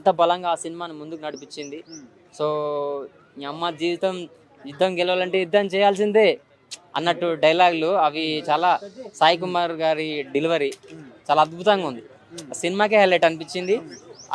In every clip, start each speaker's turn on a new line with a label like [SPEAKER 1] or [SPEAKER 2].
[SPEAKER 1] అంత బలంగా ఆ సినిమాని ముందుకు నడిపించింది. సో మీ అమ్మ జీవితం యుద్ధం గెలవాలంటే యుద్ధం చేయాల్సిందే అన్నట్టు డైలాగులు అవి చాలా సాయి కుమార్ గారి డెలివరీ చాలా అద్భుతంగా ఉంది. ఆ సినిమాకే హైలైట్ అనిపించింది.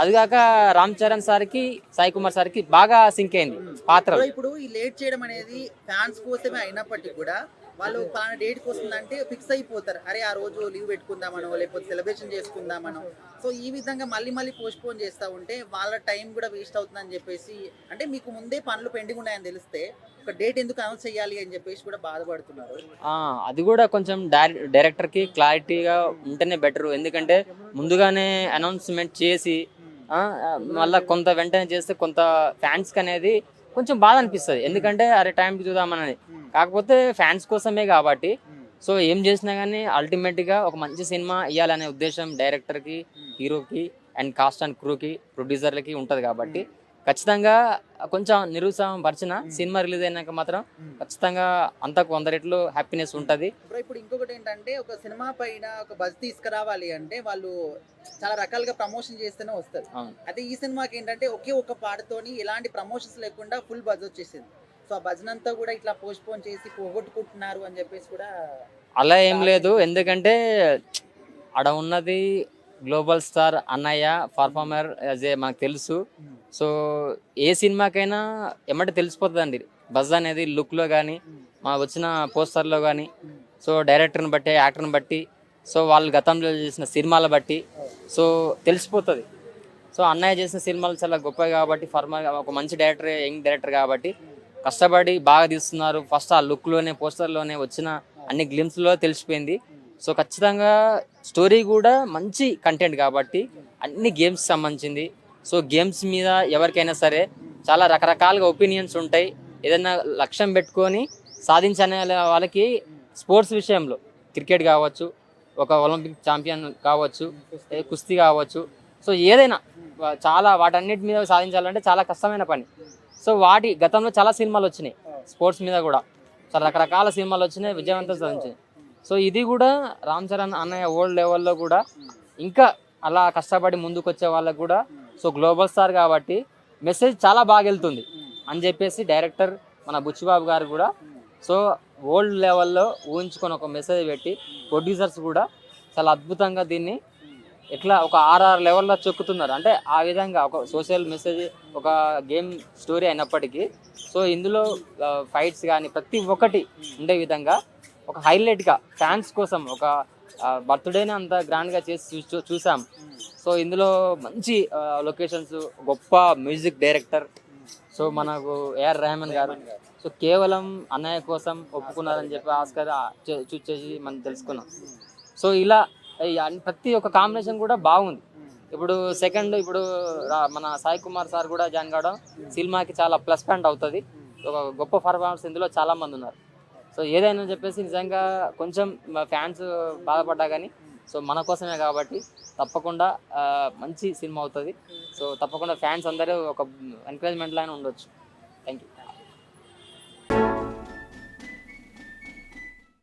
[SPEAKER 1] అది కాక రామ్ చరణ్ సార్కి సాయి కుమార్ సార్కి బాగా సింక్ అయింది పాత్రలు.
[SPEAKER 2] ఇప్పుడు ఈ లేట్ చేయడం అనేది ఫ్యాన్స్ కోసమే అయినప్పటికీ కూడా వాళ్ళు పలానా డేట్కి వస్తుందంటే ఫిక్స్ అయిపోతారు. అరే ఆ రోజు లీవ్ పెట్టుకుందామనో లేకపోతే సెలబ్రేషన్ చేసుకుందామనో. సో ఈ విధంగా మళ్ళీ మళ్ళీ పోస్ట్పోన్ చేస్తూ ఉంటే వాళ్ళ టైం కూడా వేస్ట్ అవుతుందని చెప్పేసి, అంటే మీకు ముందే పనులు పెండింగ్ ఉన్నాయని తెలిస్తే ఒక డేట్ ఎందుకు అనౌన్స్ చేయాలి అని చెప్పేసి కూడా బాధపడుతున్నారు.
[SPEAKER 1] అది కూడా కొంచెం డైరెక్టర్కి క్లారిటీగా ఉంటేనే బెటర్. ఎందుకంటే ముందుగానే అనౌన్స్మెంట్ చేసి మళ్ళీ కొంత వెంటనే చేస్తే కొంత ఫ్యాన్స్కి అనేది కొంచెం బాధ అనిపిస్తుంది. ఎందుకంటే అరే టైంకి చూద్దామని, కాకపోతే ఫ్యాన్స్ కోసమే కాబట్టి సో ఏం చేసినా కానీ అల్టిమేట్గా ఒక మంచి సినిమా ఇవ్వాలనే ఉద్దేశం డైరెక్టర్కి, హీరోకి అండ్ కాస్ట్ అండ్ క్రూకి, ప్రొడ్యూసర్లకి ఉంటుంది. కాబట్టి ఖచ్చితంగా కొంచెం నిరుత్సాహం పరిచిన సినిమా రిలీజ్ అయినాక మాత్రం ఖచ్చితంగా అంతకు 100 రెట్లు హ్యాపీనెస్ ఉంటుంది.
[SPEAKER 2] ఇప్పుడు ఇంకొకటి ఏంటంటే ఒక సినిమా పైన ఒక బజ్ తీసుకురావాలి అంటే వాళ్ళు చాలా రకాలుగా ప్రమోషన్ చేస్తేనే వస్తారు. అయితే ఈ సినిమాకి ఏంటంటే ఒకే ఒక పాటతోని ఎలాంటి ప్రమోషన్స్ లేకుండా ఫుల్ బజ్ వచ్చేసింది. సో ఆ బజ్ అంతా కూడా ఇట్లా పోస్ట్పోన్ చేసి పోగొట్టుకుంటున్నారు అని చెప్పేసి కూడా
[SPEAKER 1] అలా ఏం లేదు. ఎందుకంటే ఆడ ఉన్నది గ్లోబల్ స్టార్ అన్నయ్య పర్ఫార్మర్ యాజ్ ఏ మనకు తెలుసు. సో ఏ సినిమాకైనా ఎమ్మటి తెలిసిపోతుందండి బజ్ అనేది, లుక్లో కానీ మా వచ్చిన పోస్టర్లో కానీ, సో డైరెక్టర్ని బట్టి, యాక్టర్ని బట్టి, సో వాళ్ళు గతంలో చేసిన సినిమాల బట్టి సో తెలిసిపోతుంది. సో అన్నయ్య చేసిన సినిమాలు చాలా గొప్పవి కాబట్టి, ఫార్మర్ ఒక మంచి డైరెక్టర్, యంగ్ డైరెక్టర్ కాబట్టి కష్టపడి బాగా తీస్తున్నారు. ఫస్ట్ ఆ లుక్లోనే, పోస్టర్లోనే వచ్చిన అన్ని గ్లిమ్స్లో తెలిసిపోయింది. సో ఖచ్చితంగా స్టోరీ కూడా మంచి కంటెంట్ కాబట్టి అన్ని గేమ్స్ సంబంధించింది. సో గేమ్స్ మీద ఎవరికైనా సరే చాలా రకరకాలుగా ఒపీనియన్స్ ఉంటాయి. ఏదైనా లక్ష్యం పెట్టుకొని సాధించనే వాళ్ళకి స్పోర్ట్స్ విషయంలో క్రికెట్ కావచ్చు, ఒక ఒలింపిక్ ఛాంపియన్ కావచ్చు, కుస్తీ కావచ్చు, సో ఏదైనా చాలా వాటన్నిటి మీద సాధించాలంటే చాలా కష్టమైన పని. సో వాటి గతంలో చాలా సినిమాలు వచ్చినాయి, స్పోర్ట్స్ మీద కూడా చాలా రకరకాల సినిమాలు వచ్చినాయి, విజయవంతం సాధించినాయి. సో ఇది కూడా రామ్ చరణ్ అన్నయ్య ఓల్డ్ లెవెల్లో కూడా ఇంకా అలా కష్టపడి ముందుకు వచ్చే వాళ్ళకు కూడా సో గ్లోబల్ స్టార్ కాబట్టి మెసేజ్ చాలా బాగా వెళ్తుంది అని చెప్పేసి డైరెక్టర్ మన బుచ్చిబాబు గారు కూడా సో ఓల్డ్ లెవెల్లో ఊహించుకొని ఒక మెసేజ్ పెట్టి, ప్రొడ్యూసర్స్ కూడా చాలా అద్భుతంగా దీన్ని ఎట్లా ఒక ఆర్ఆర్ లెవెల్లో చెక్కుతున్నారు. అంటే ఆ విధంగా ఒక సోషల్ మెసేజ్, ఒక గేమ్ స్టోరీ అయినప్పటికీ సో ఇందులో ఫైట్స్ కానీ ప్రతి ఒక్కటి ఉండే విధంగా ఒక హైలైట్గా ఫ్యాన్స్ కోసం ఒక బర్త్డేని అంత గ్రాండ్గా చేసి చూసాం. సో ఇందులో మంచి లొకేషన్స్, గొప్ప మ్యూజిక్ డైరెక్టర్ సో మనకు ఏఆర్ రెహమాన్ గారు సో కేవలం అన్నయ్య కోసం ఒప్పుకున్నారని చెప్పి ఆస్కార్ చూస్ చేసి మనం తెలుసుకున్నాం. సో ఇలా ప్రతి ఒక్క కాంబినేషన్ కూడా బాగుంది. ఇప్పుడు సెకండ్ మన సాయి కుమార్ సార్ కూడా జాయిన్ కావడం సినిమాకి చాలా ప్లస్ పాయింట్ అవుతుంది. ఒక గొప్ప పర్ఫార్మెన్స్ ఇందులో చాలా మంది ఉన్నారు. సో ఏదైనా చెప్పేసి నిజంగా కొంచెం ఫ్యాన్స్ బాధపడ్డా కానీ సో మన కోసమే కాబట్టి తప్పకుండా మంచి సినిమా అవుతుంది. సో తప్పకుండా ఫ్యాన్స్ అందరూ ఒక ఎంకరేజ్మెంట్ లానే ఉండొచ్చు. Thank you.